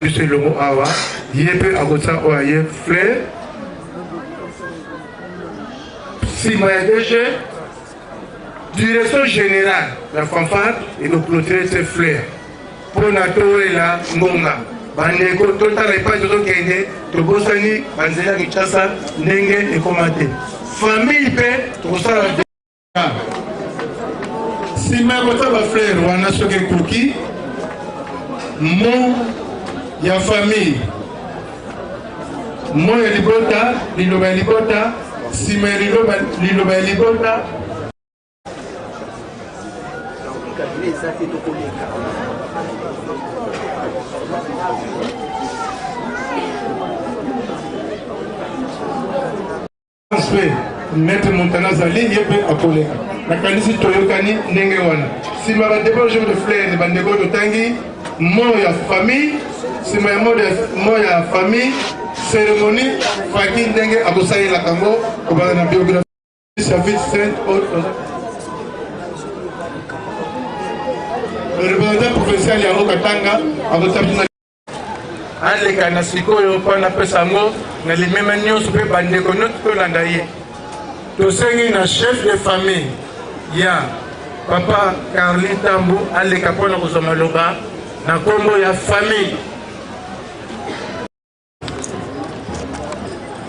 c'est le mot awa, yépe agosa oye fleur. Si moi DG, direction générale, la fanfare et nous clôturer ces fleurs. Pour natourer la ngonga. Bandeko total et pas de gens qui aident, to bosani, banzela kichasa, nenge et commenter. Famille paix, tout ça la. Si ma gota va fleur, on a ce que cookie, mon ya famille. Mon ya libota, liloba libota, si ma liloba libota. Maître Montana Zali, il peut appeler. La qualité Toyokani, Nengewana. Si ma va déposer de fleurs, de bandego de tangi, moi famille, si ma moi famille, cérémonie, Faki Nenge, Abosaï Lakango, au bas de la biographie, chapitre 5, autres. Le représentant provincial Yaro Katanga, Abosaï aleka na sikoyo pana pesa ngo na limema nyonso pe bandeko noto tolanda ye tosengi na chef de famille ya papa Carli Tambu aleka mpona kozwa maloba na nkombo ya famille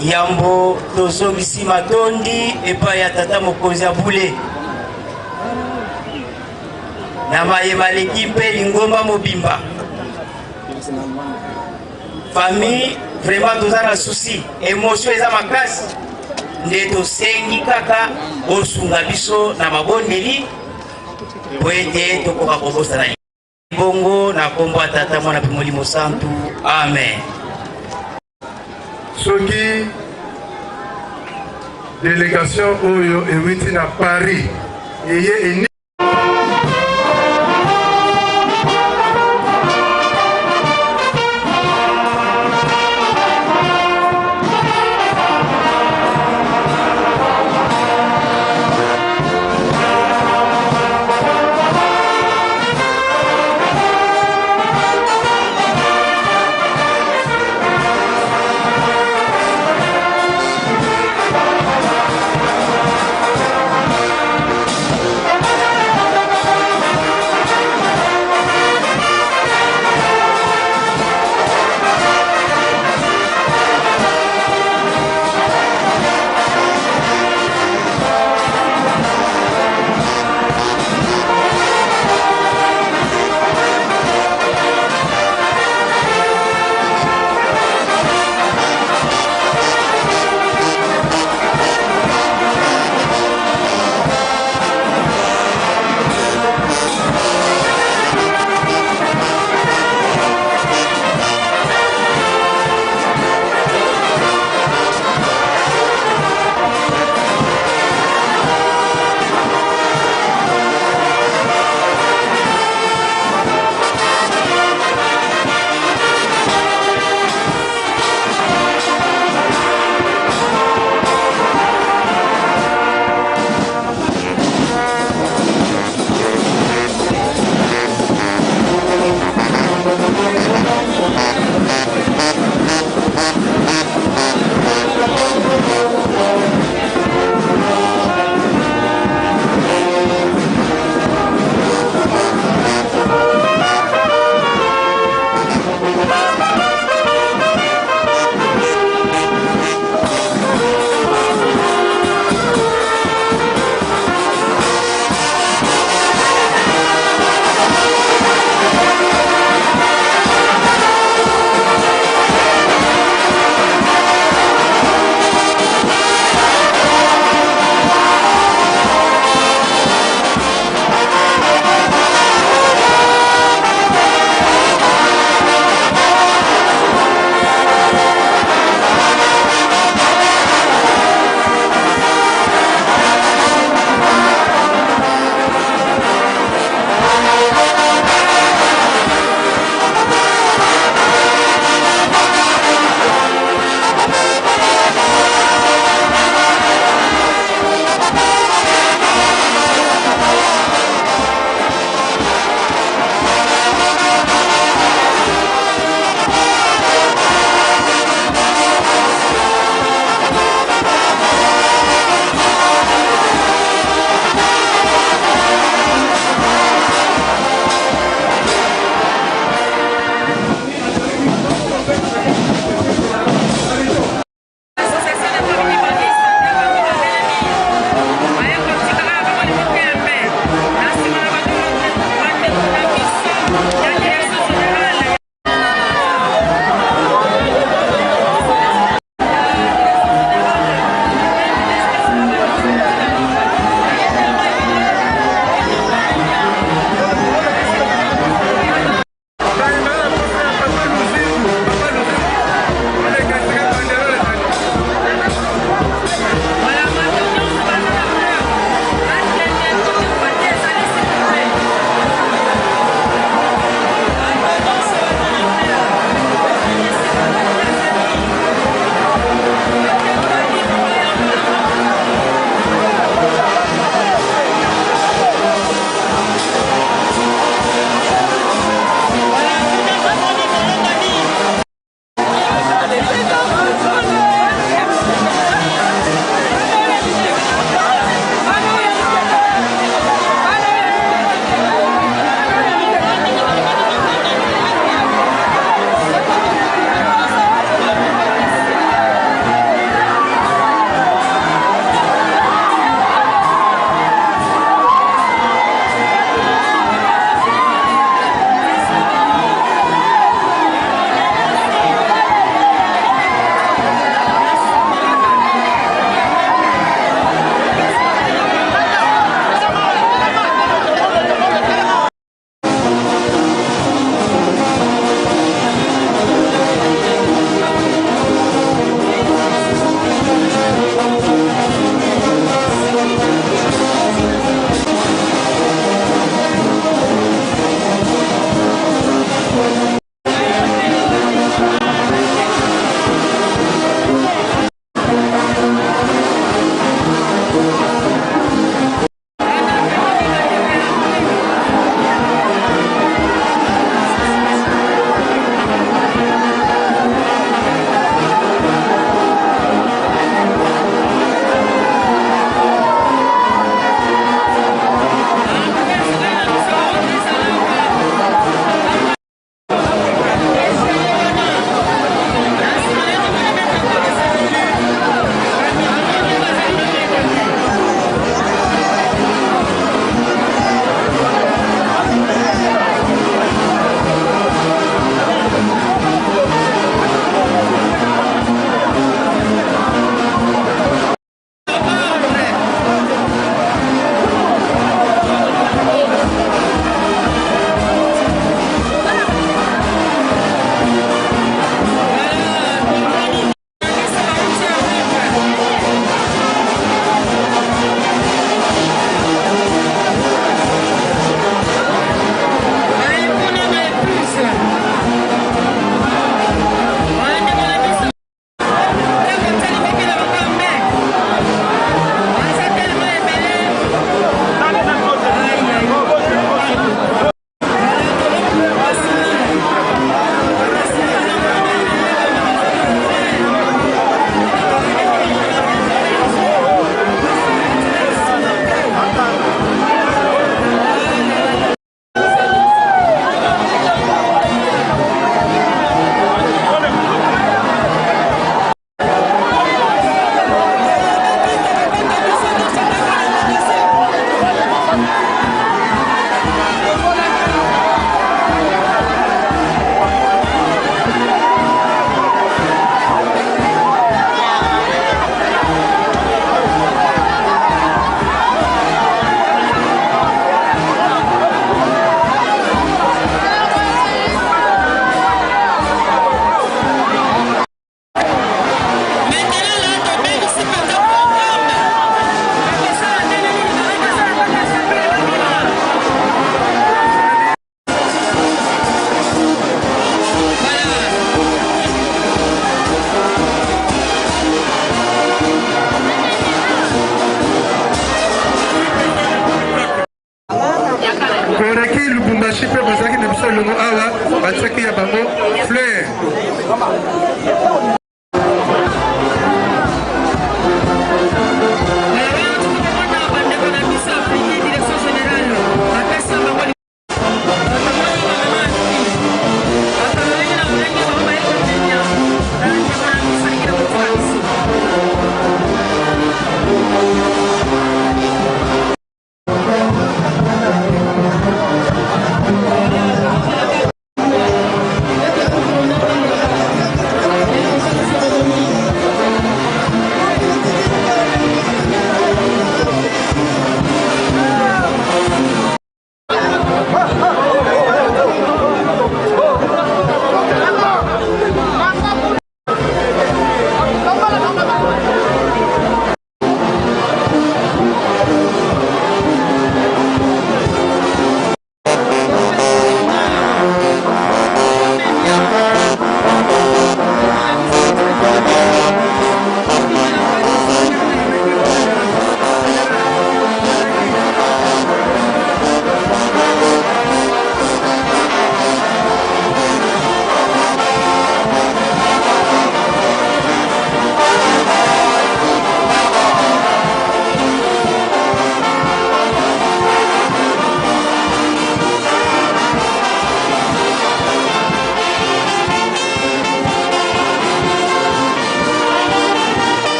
yambo tozongisi matondi epai ya tata mokonzi ya bule na mayeba leki mpe lingomba mobimba famille vraiment toza na souci émotion eza makasi nde tosengi kaka osunga biso na mabondeli po ete tokoka kobosana bongo na nkombo ya tata mwana mpe molimo santu amen. soki délégation oyo ewiti na Paris eye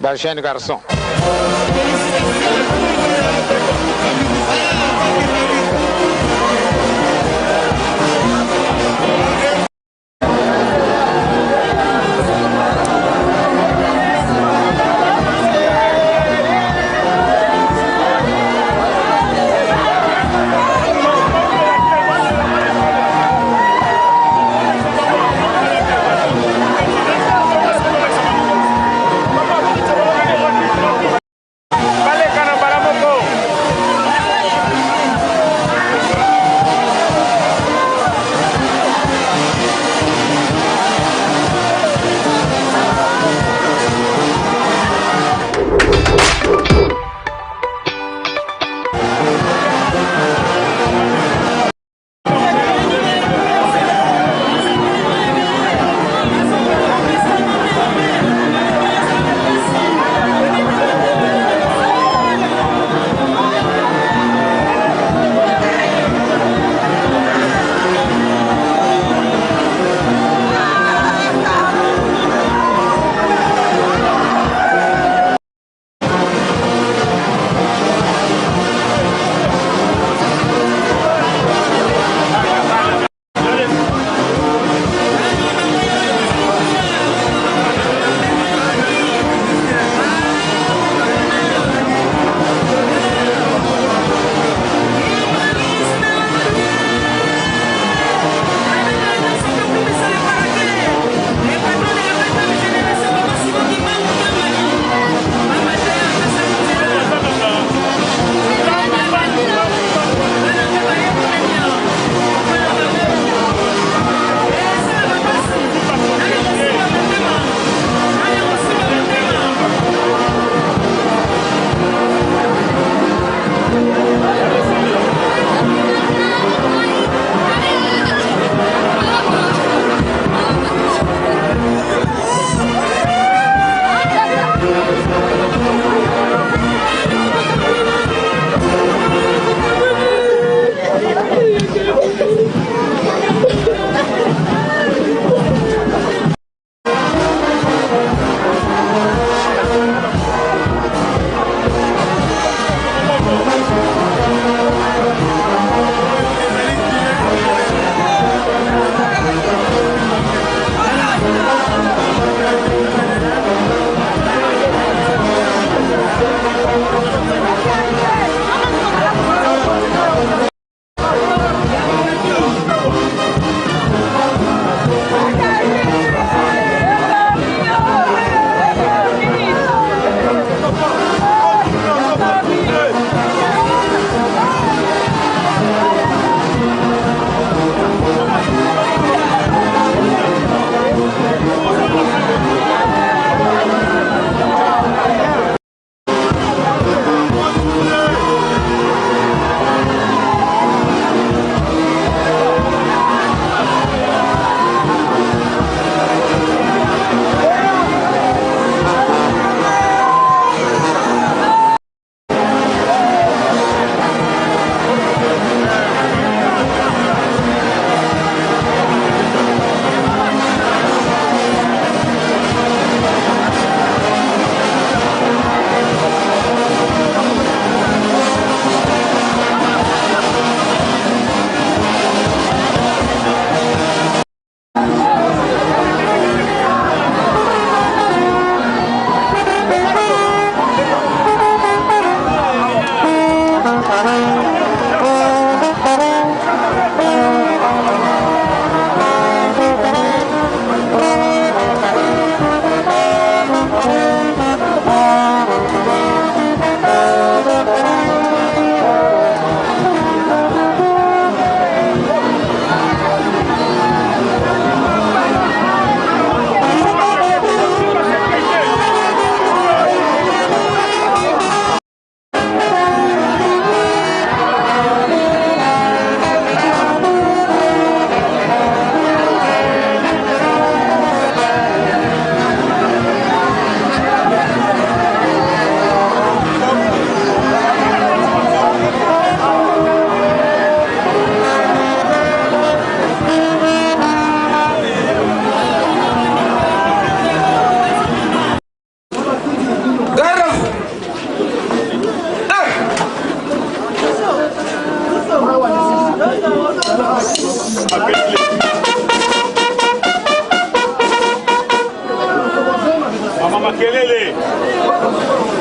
Bah, jeune garçon.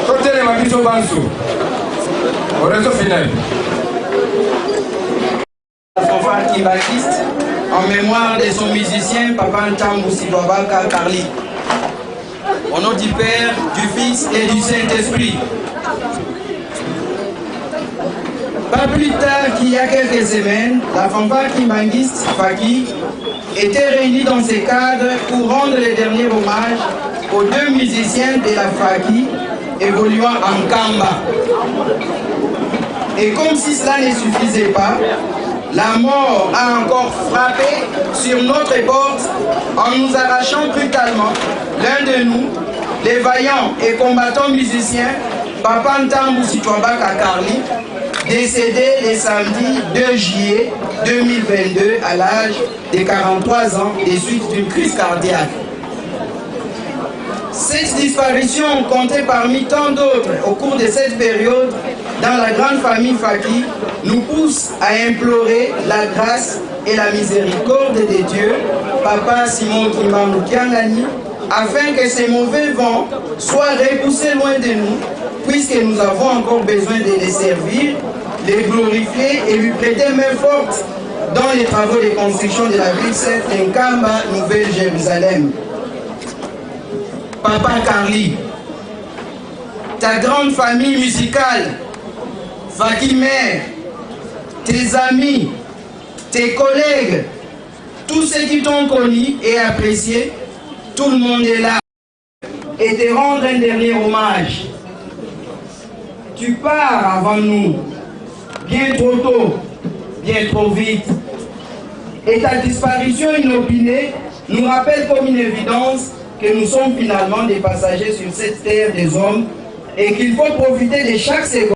Totele Mabiso Banso. Au réseau final. Fanfare Kimbanguiste, en mémoire de son musicien Papa Ntambu Sitwabaka Carly. Au nom du Père, du Fils et du Saint-Esprit. Pas plus tard qu'il y a quelques semaines, la fanfare Kimbanguiste Faki était réunie dans ces cadres pour rendre les derniers hommages aux deux musiciens de la Faki évoluant en Kamba. Et comme si cela ne suffisait pas, la mort a encore frappé sur notre porte en nous arrachant brutalement l'un de nous, les vaillants et combattants musiciens Papa Ntambu Sitwabaka Carly, décédé le samedi 2 juillet 2022 à l'âge de 43 ans des suites d'une crise cardiaque. Cette disparition, comptée parmi tant d'autres au cours de cette période dans la grande famille Faki, nous pousse à implorer la grâce et la miséricorde de Dieu, Papa Simon Kimbangu Kiangani, afin que ces mauvais vents soient repoussés loin de nous, puisque nous avons encore besoin de les servir, les glorifier et lui prêter main forte dans les travaux de construction de la ville sainte Nkamba, Nouvelle-Jérusalem. Papa Carly, ta grande famille musicale, Faki Mère, tes amis, tes collègues, tous ceux qui t'ont connu et apprécié, tout le monde est là et te rendre un dernier hommage. Tu pars avant nous, bien trop tôt, bien trop vite. Et ta disparition inopinée nous rappelle comme une évidence que nous sommes finalement des passagers sur cette terre des hommes et qu'il faut profiter de chaque seconde.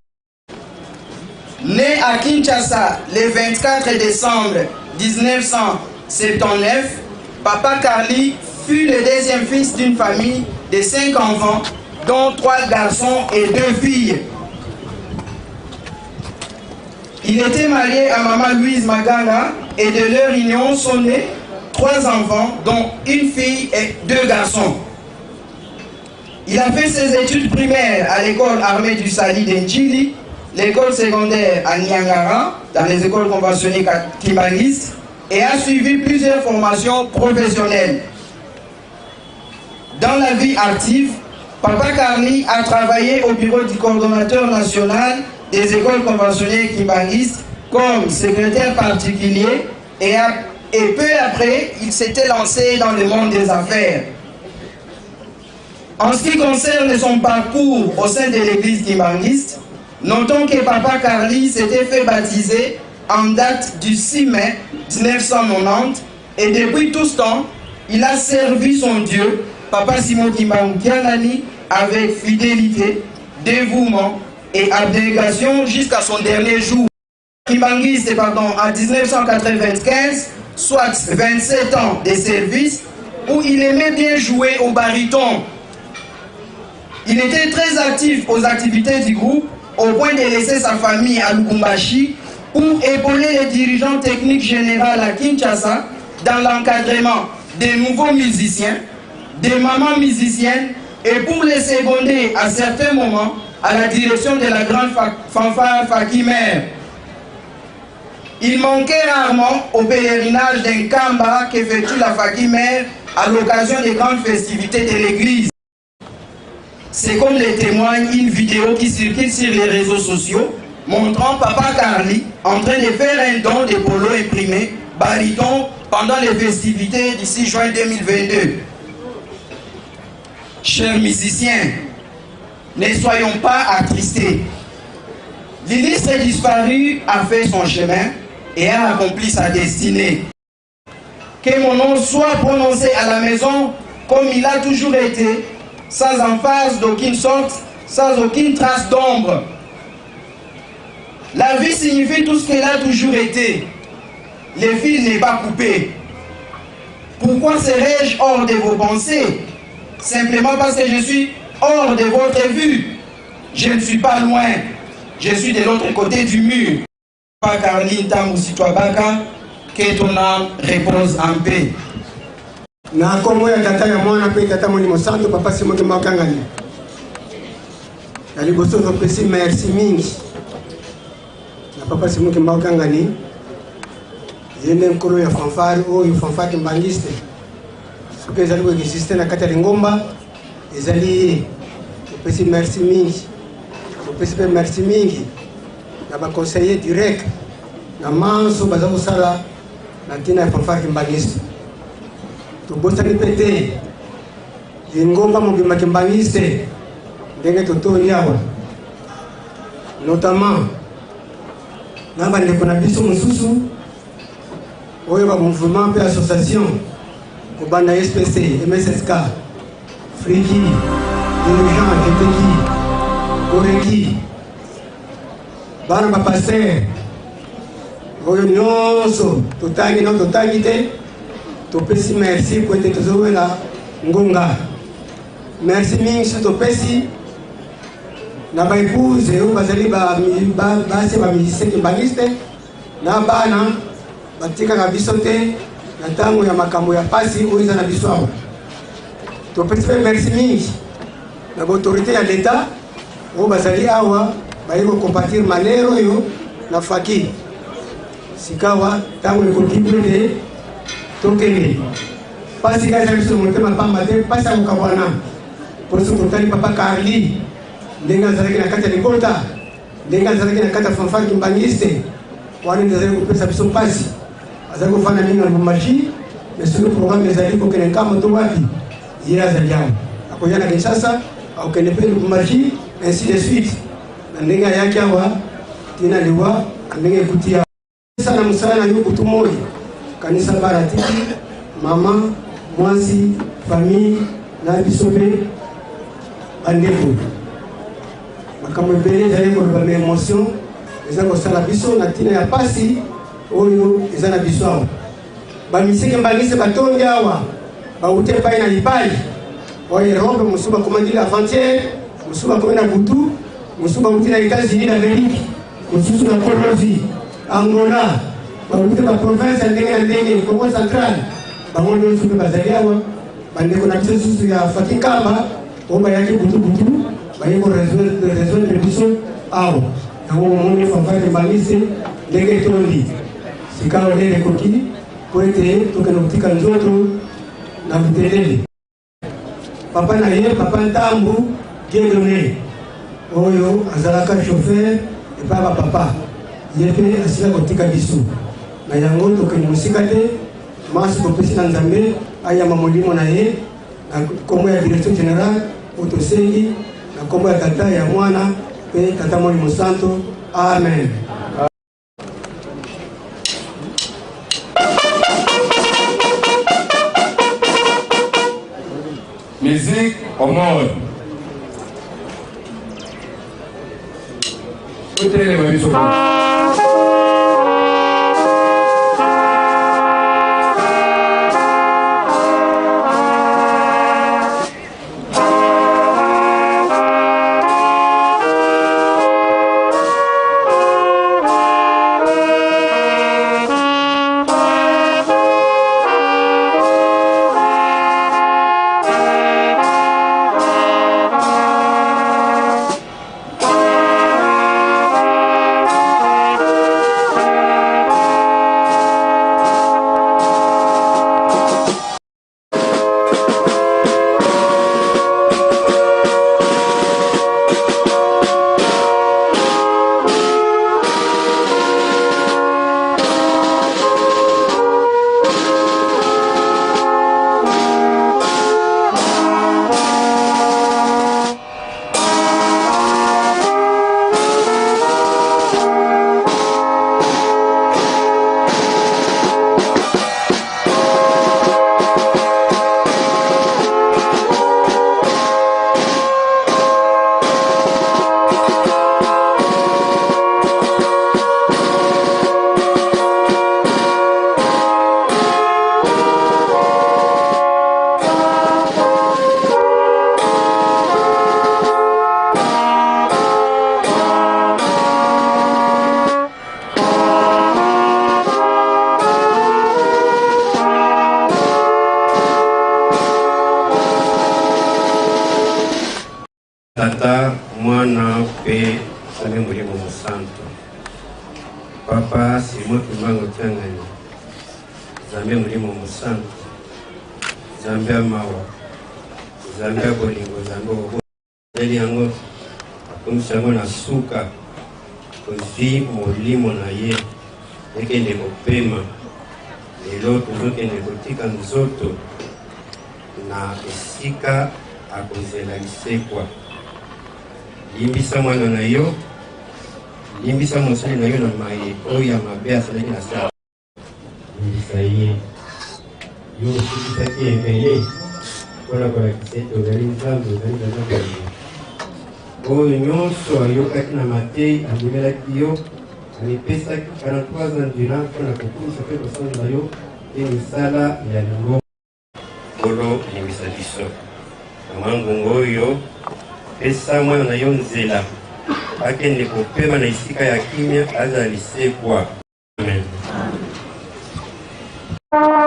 Né à Kinshasa le 24 décembre 1979, Papa Carly fut le deuxième fils d'une famille de 5 enfants, dont 3 garçons et 2 filles. Il était marié à Maman Louise Maganga et de leur union sont nés 3 enfants, dont une fille et 2 garçons. Il a fait ses études primaires à l'école armée du Sali d'Enjili, l'école secondaire à Nyangara, dans les écoles conventionnées kimbanguistes, et a suivi plusieurs formations professionnelles. Dans la vie active, Papa Carly a travaillé au bureau du coordonnateur national des écoles conventionnées kimbanguistes comme secrétaire particulier et peu après, il s'était lancé dans le monde des affaires. En ce qui concerne son parcours au sein de l'église kimbanguiste, notons que Papa Carly s'était fait baptiser en date du 6 mai 1990 et depuis tout ce temps, il a servi son Dieu, Papa Simon Kimbangu Kiangani, avec fidélité, dévouement et abnégation jusqu'à son dernier jour. Kimbanguiste, en 1995, soit 27 ans de service, où il aimait bien jouer au baryton. Il était très actif aux activités du groupe, au point de laisser sa famille à Lubumbashi pour épauler les dirigeants techniques généraux à Kinshasa dans l'encadrement des nouveaux musiciens, des mamans musiciennes et pour les seconder à certains moments à la direction de la grande fanfare Faki Mère. Il manquait rarement au pèlerinage d'un Kamba qu'effectue la Faki Mère à l'occasion des grandes festivités de l'église. C'est comme le témoigne une vidéo qui circule sur les réseaux sociaux montrant Papa Carly en train de faire un don de polo imprimé baryton pendant les festivités du 6 juin 2022. Chers musiciens, ne soyons pas attristés. L'illustre disparu a fait son chemin et a accompli sa destinée. Que mon nom soit prononcé à la maison comme il a toujours été, sans emphase d'aucune sorte, sans aucune trace d'ombre. La vie signifie tout ce qu'elle a toujours été. Le fil n'est pas coupé. Pourquoi serais-je hors de vos pensées? Simplement parce que je suis hors de votre vue. Je ne suis pas loin. Je suis de l'autre côté du mur. Papa Carly Ntambu Sitwabaka, que ton âme repose en paix. Na kombo ya tata ya mwana pe tata Molimo Santo papa Simoki Makangani. Ali boso to pesi merci mingi. Na papa Simoki Makangani. Yende nkolo ya fanfare oyo fanfare mbangiste. Soki ezali ko existe na kati ya Lingomba ezali to pesi merci mingi. To pesi pe merci mingi. Na ba conseiller direct na manso baza kosala na tina ya fanfare mbangiste. Tobosani pete Lingomba mobimba kimbangiste ndenge totoni awa notamment na bandeko na biso mosusu oyo ba mouvement pe association kobanda SPC MSSK Friki Jean Keteki Koreki bana ba pasteur oyo nyonso totangi na totangi te topesi merci pour être toujours là ngonga merci mingi topesi na ba épouse ou bazali ba se ba musicien kimbangiste na bana batika ka bisote na tango ya makambo ya pasi oiza na biso awa topesi merci mingi na autorité ya l'état o bazali awa bayiko compatir manero yo na faki sikawa tango ekokibule tokende pasi kaza biso motema pamba te pasi akokabwana poso totali papa Carli ndenge azalaki na kati ya Likota ndenge azalaki na kati ya fanfare kimbangiste wana ndezali kopesa biso pasi azali kofanda mingi na Lubumbashi mais soki programme ezali kokende nkama to wapi ye azali awa akoya na Kinshasa akokende mpe Lubumbashi ainsi de suite na ndenge ayaki awa tina liwa ndenge ekuti ya sana mosala na yo kutu moi kanisa baratiki mama mwasi famille na bisobe bandeko makambo ebele ezali koloba ma émotion eza kosala biso na ntina ya pasi oyo eza na biso awa bamisike mbangisi batondi awa bauti epai na libali oyo Europe mosusu bakomandili avant-hier mosusu bakomi na butu mosusu bauti na États-Unis d'Amérique mosusu na Colombie Angola bauti ba province ya ndenge na ndenge Congo Central bango nyonso mpe bazali awa bandeko na biso susu ya Fatikamba oyo bayaki butu baye koresoudre biso awa yango momoni fanfare kimbangiste ndenge etondi sika olele ekoki po ete tokende kotika nzoto na butelele papa na ye papa Ntambu Diedone oyo azalaka chauffeur epai bapapa ye mpe asila kotika biso na yango tokende mosika te masi topesi na Nzambe ayamba molimo na ye na kombo ya direction générale oyo tosengi na kombo ya tata ya mwana mpe tata Molimo Santo amen. Musique au monde. Écoutez les mamies sur Tata mwana pe same mulimo musantu. Papa simo kimango tiangani. Zambe mulimo musantu. Zambe amawa. Zambe bolingo zambe obo. Eli yango akumshango na suka. Kozi mulimo na ye. Ekende kopema. Lelo tuzokende kotika nzoto na esika akozela lisekwa. Limbisa mwana na yo, limbisa mosali na yo na maye oyo ya mabe asalaki na sala. Limbisa ye yo osikisaki ebele mpona kolakisa ete ozali nzambe, ozali na nzambe oyo nyonso ayokaki na mateyi andimelaki yo, amipesaki 43 ans durant mpona kokumisa mpe kosala yo mpe misala ya lingomba. Kolo limbisa biso mama ngongo oyo, pesa mwana na yo nzela akende kopema na esika ya kimia azala lisekwa. Amen. Thank you.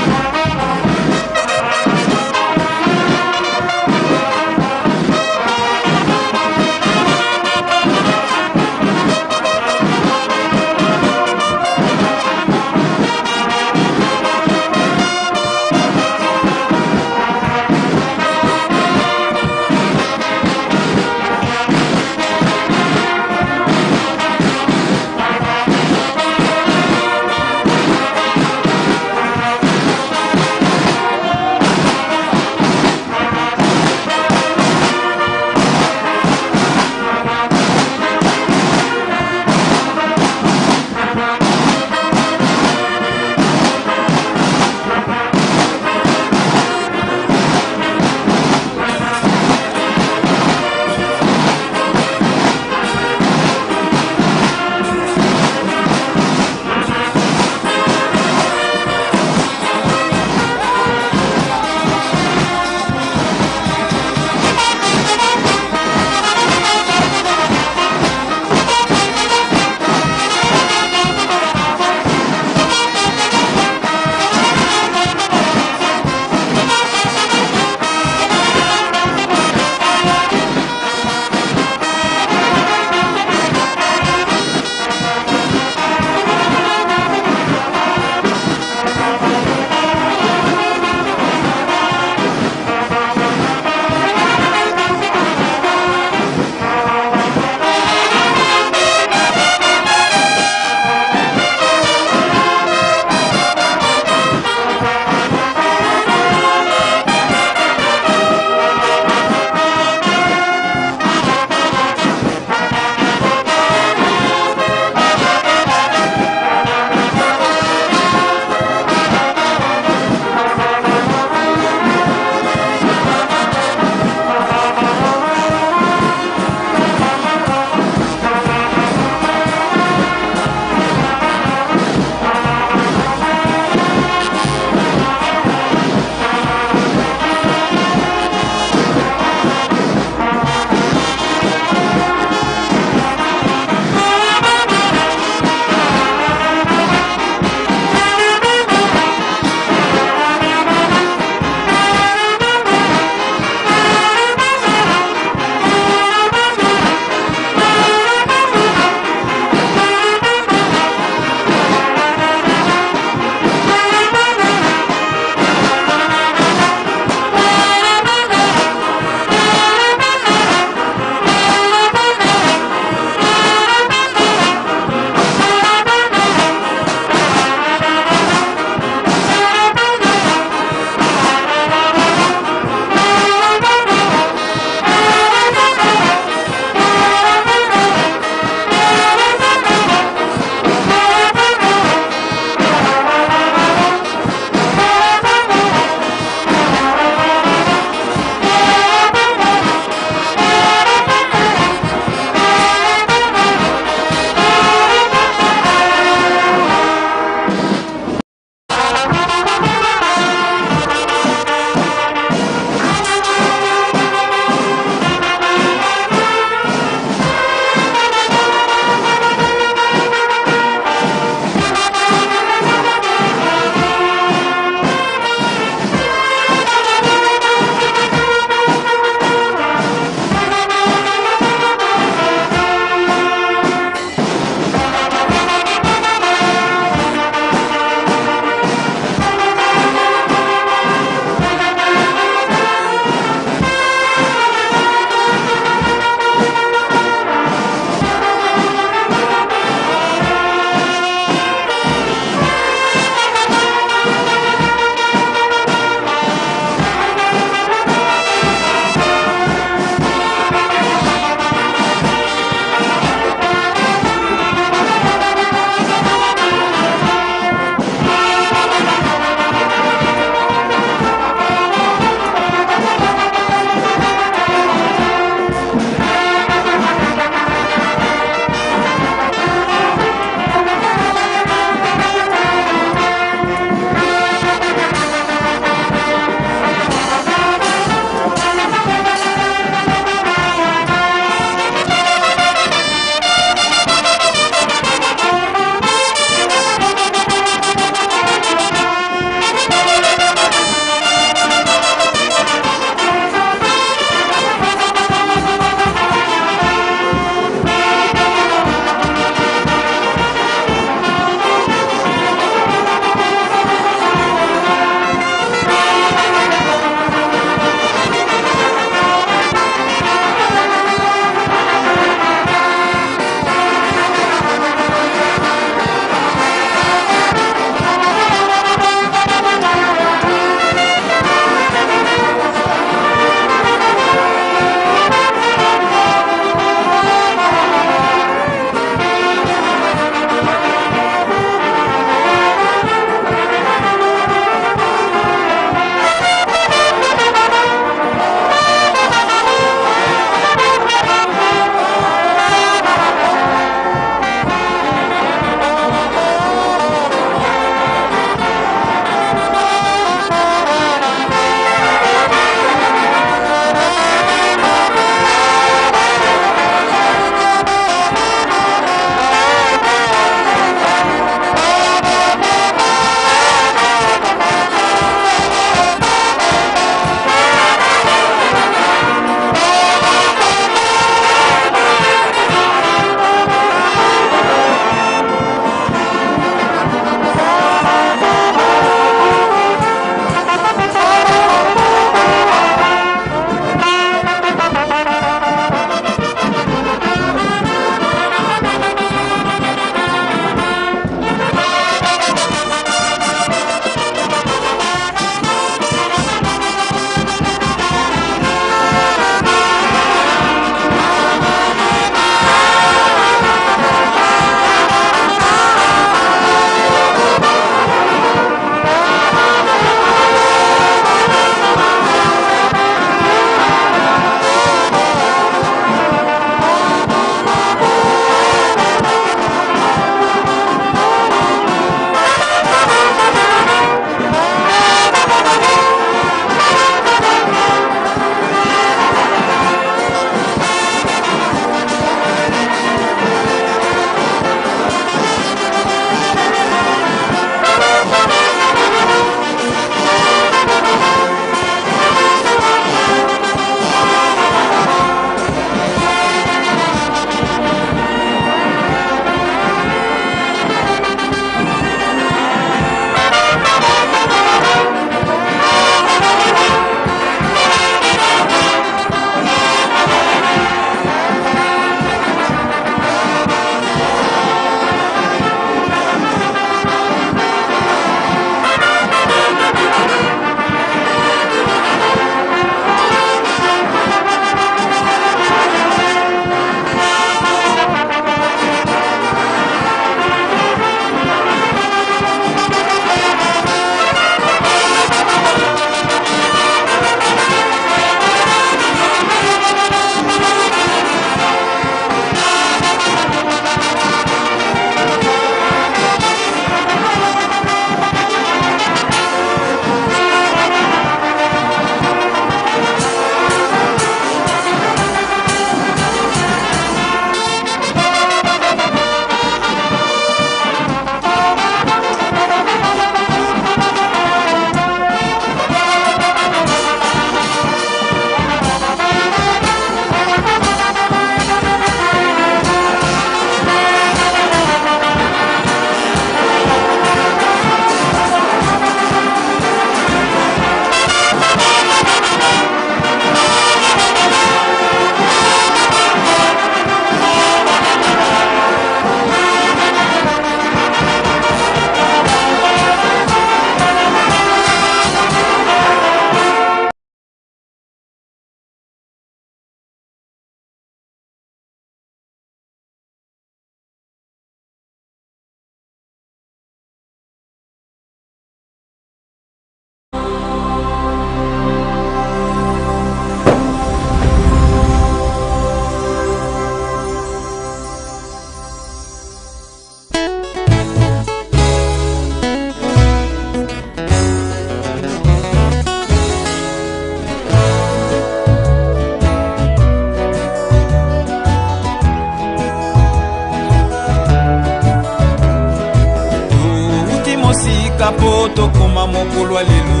mosika po tokoma mokolo lelo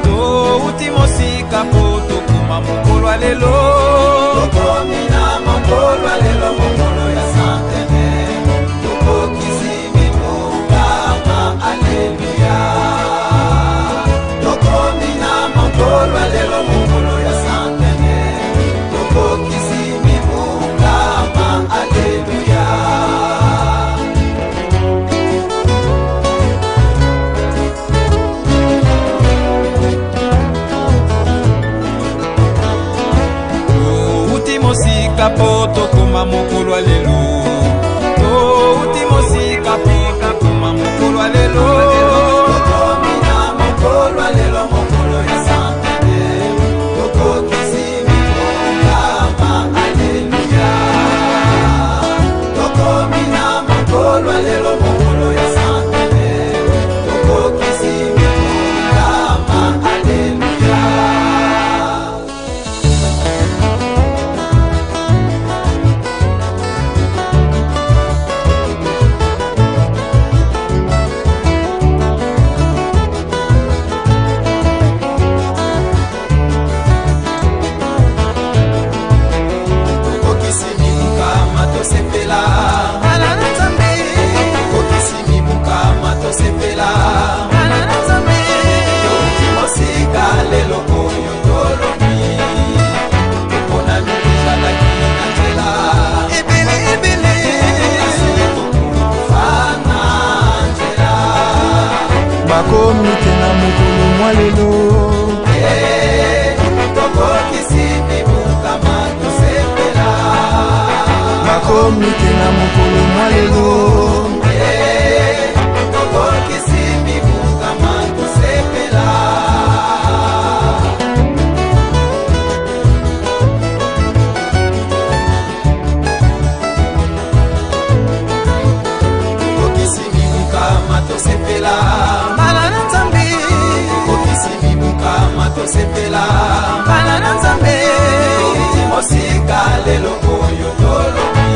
touti mosika po tokoma mokolo lelo tokomi na mokolo lelo mokolo ya santene tokokisi mibongama aleluya tokomi na mokolo lelo mokolo ya santene tokokisi mibongama aleluya. Mosika po tokoma mokolo lelo touti mosika po tokoma mokolo lelo tokomi na mokolo lelo mokolo ya santene tokokisi mibongama aleluya tokomi na mokolo lelo mokolo ya santene tokokisi mibongama aleluya. Bakomi tena mokolo mwa lelo tokokisi mibongama tosepela bakomi tena mokolo mwa lelo tokokisi mibongama tosepela tokokisi mibongama tosepela tosepela bana na nzambe touti mosika lelo oyo tolobi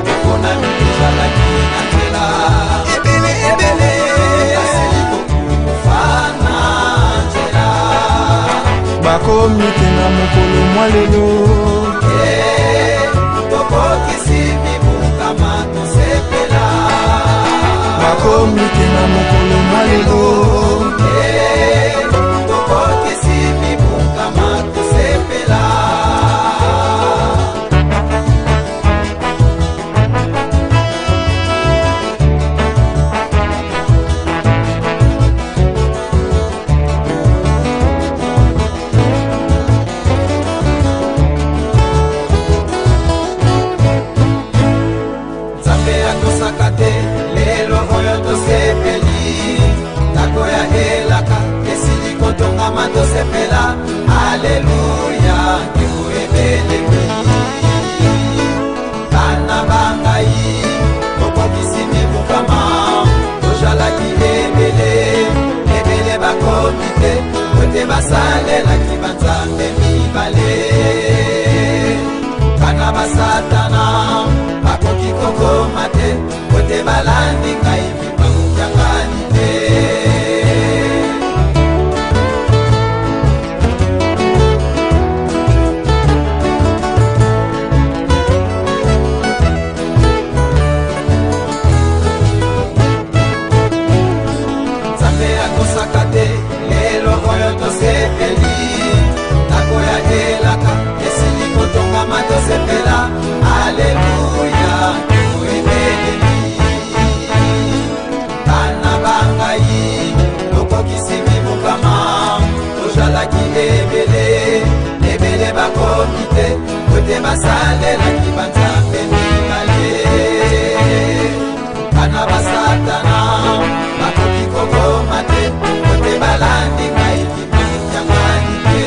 tokona mizalaki na nzela ebele asili kokufana nzela bakomi tena mokolo mwa lelo tokokisi mibongama tosepela bakomi tena mokolo mwa lelo tosepela aleluya kikuebelemi bana bangai tokokisi mibongama tozalaki ebele bakomi te kote basalelaki banzambe mibale bana basatana bakoki kokoma te kote balandi ngai mibangukangani te lelo oyo tosepeli nakoya elaka esili kotongama tosepela aleluya kikuebelemi bana bangai tokokisi mibongama tozalaki ebele bakomi te kote basalelaki banzambe mibale bana basatana bakoki kokoma te kote balandi ngai kimanyangani te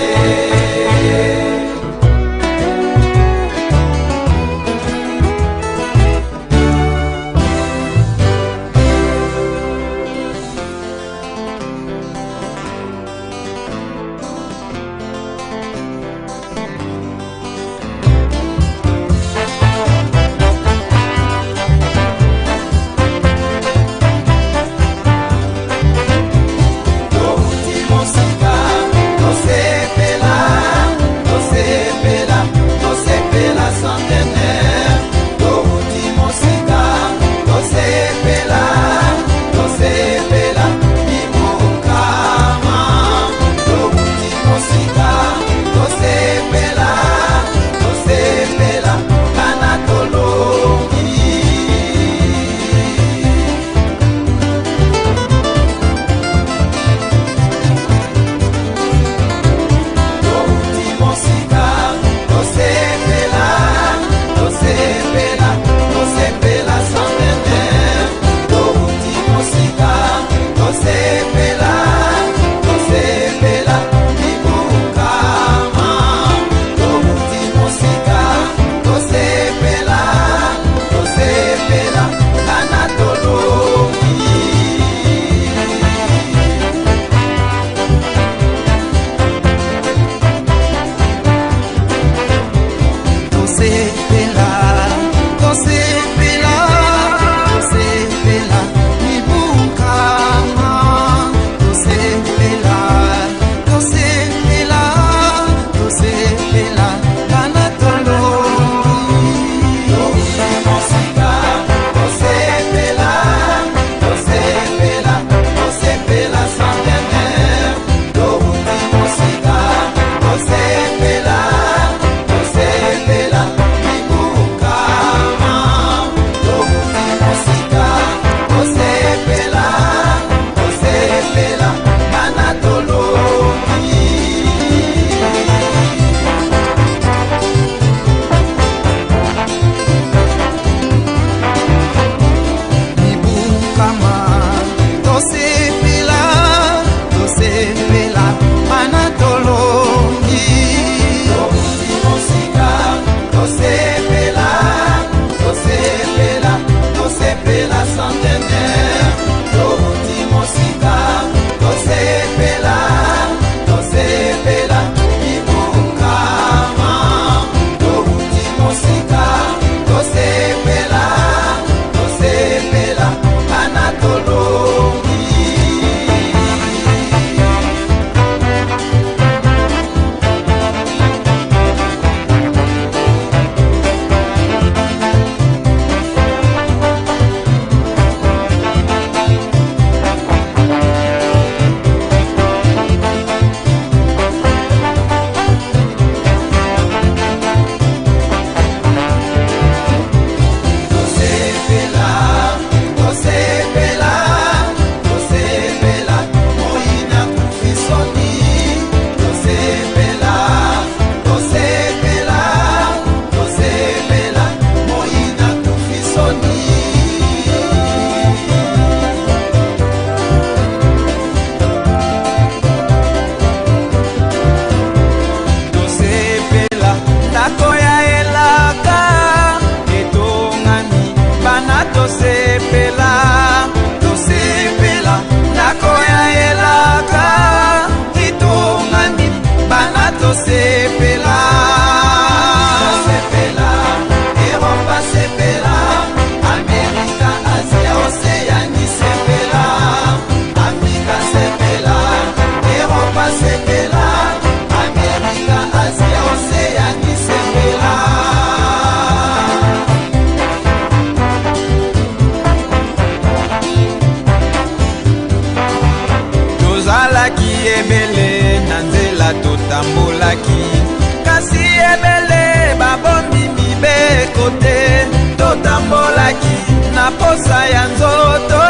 yango te totambolaki na posa ya nzoto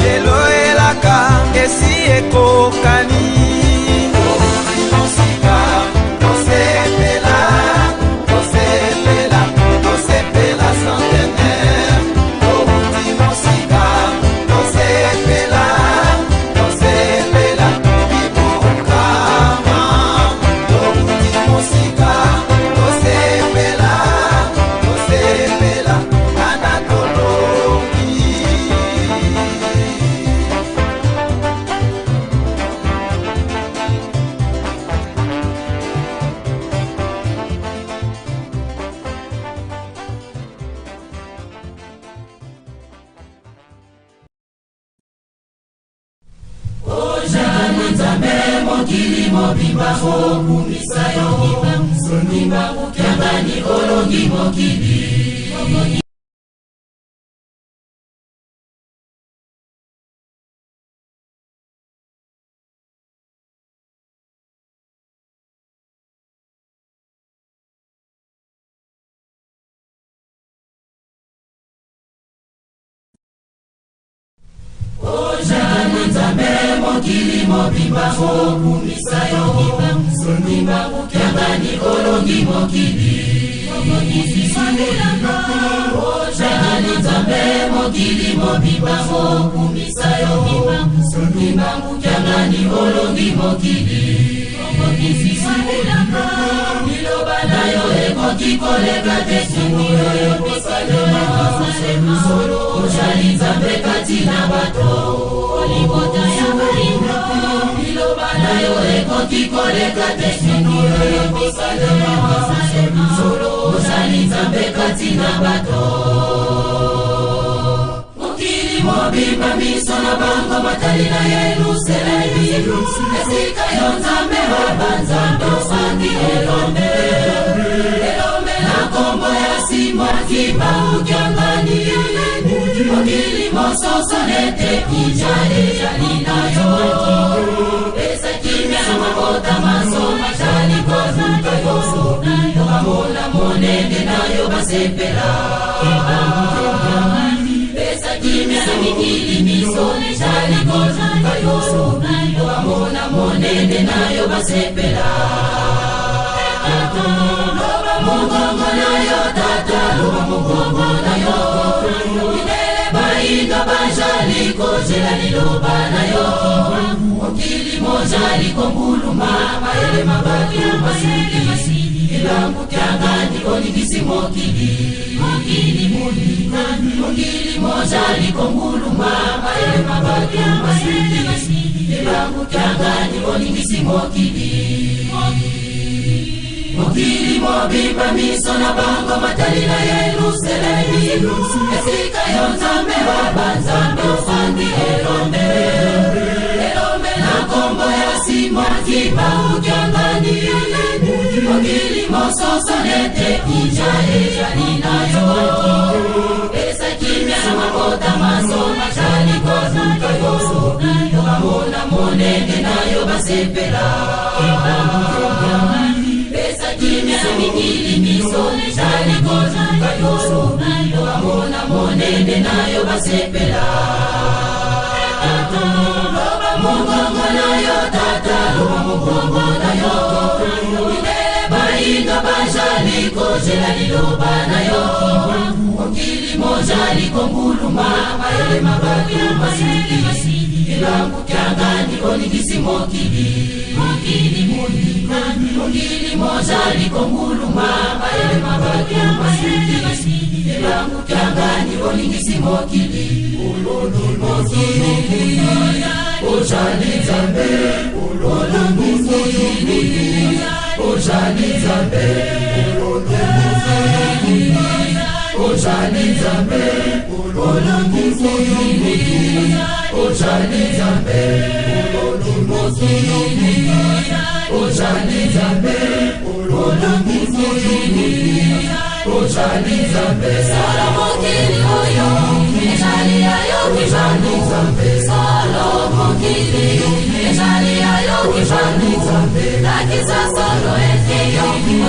lelo elaka esi ekokani mosika tosepela tosepela tosepela centenaire touti mosika tosepela tosepela ibokama touti mosika tosepela tosepela anatoloki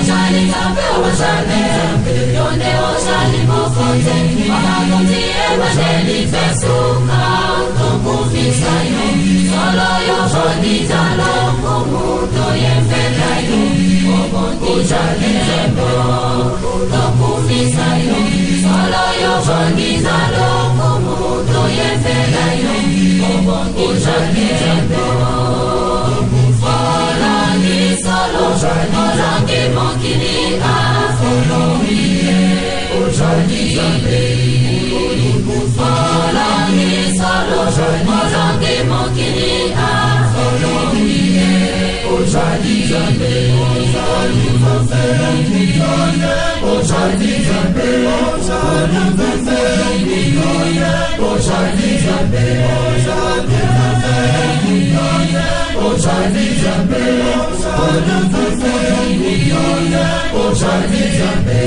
Ojani Zambe, Ojani Zambe, Yonde yote wanakutie madeni pesuka tokufisayo solo yo bonitalo kumuto yemfelayo obontijalebo tokufisayo solo yo bonitalo kumuto yemfelayo obontijalebo Olongi solo olongi mokili olongi zambe olongi solo olongi mokili olongi zambe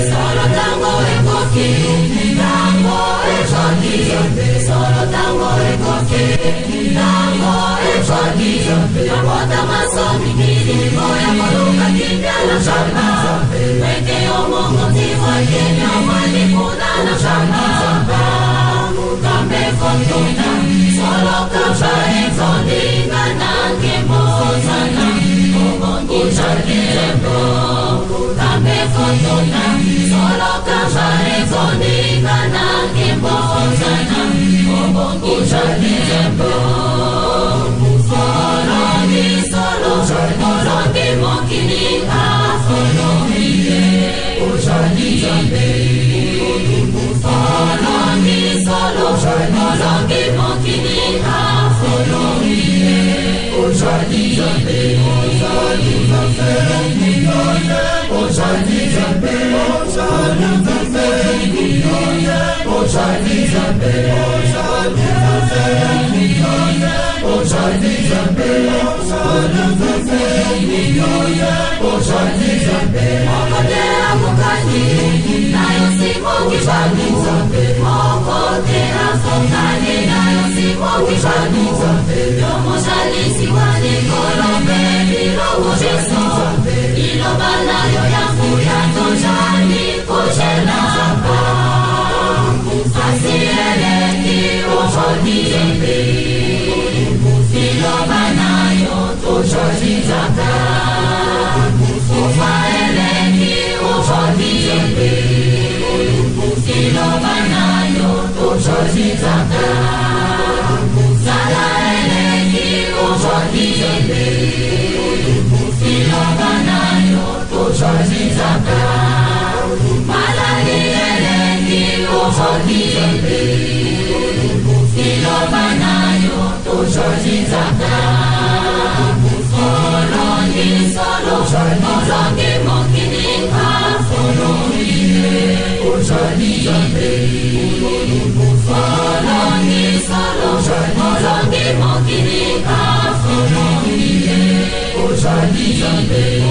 Solo tango e coque, tango e jambe. Solo tango e coque, tango e jambe. La bota masomi kiri, moya moluka kimbia na shamba. Weke omo motivo ke nyama ni kuna na shamba. Kambe kontona, solo kapa e zondinga na kembozana. Ujargebo, kambe kontona, solo kapa e zondinga na kembozana. Ujargebo, olongi solo, olongi mokili olongi ujargebe. Olongi solo, olongi mokili olongi ujargebe. Mokotea mukani, nayo simo kibani. Mokotea fokani, nayo simo kibani. Yomo shalisi wani kolombe bilogo jeso. Iloba nayo yangu yato jani koshelaba. Asieleki ujoni zembe. Iloba nayo tujoni zaka. Ufaeleki ujoni zembe. Iloba nayo tujoni zaka. Salaeleki ujoni zembe. Iloba nayo tujoni zaka. Malali eleki ujoni zembe. Iloba nayo tujoni zaka. Olongi solo, olongi mokili olongi zambe. Olongi solo, olongi mokili olongi zambe.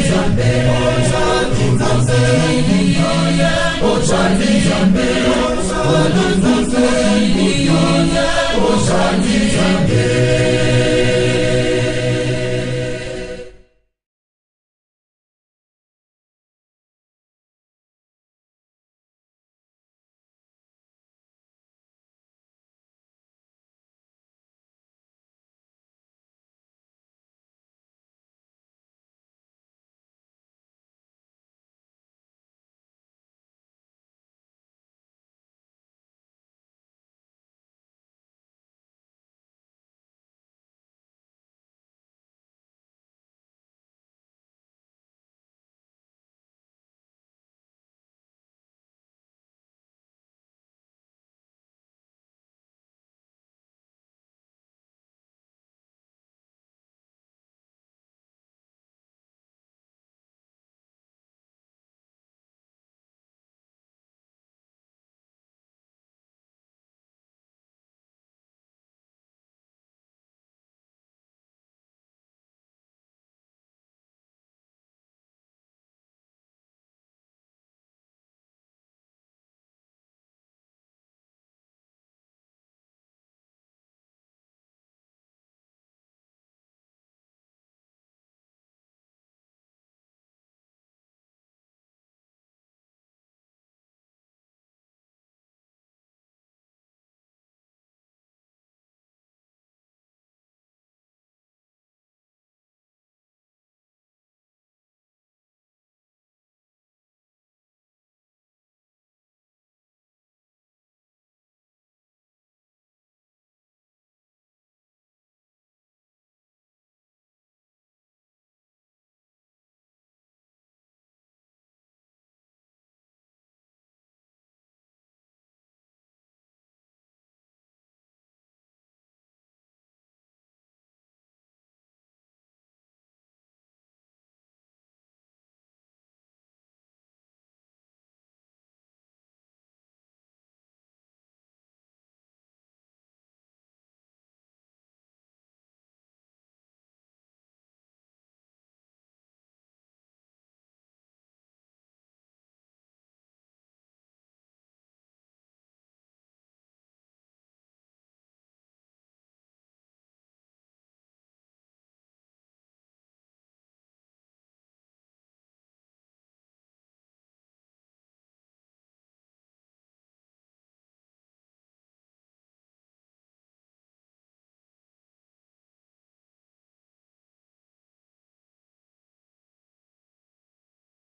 Zambe,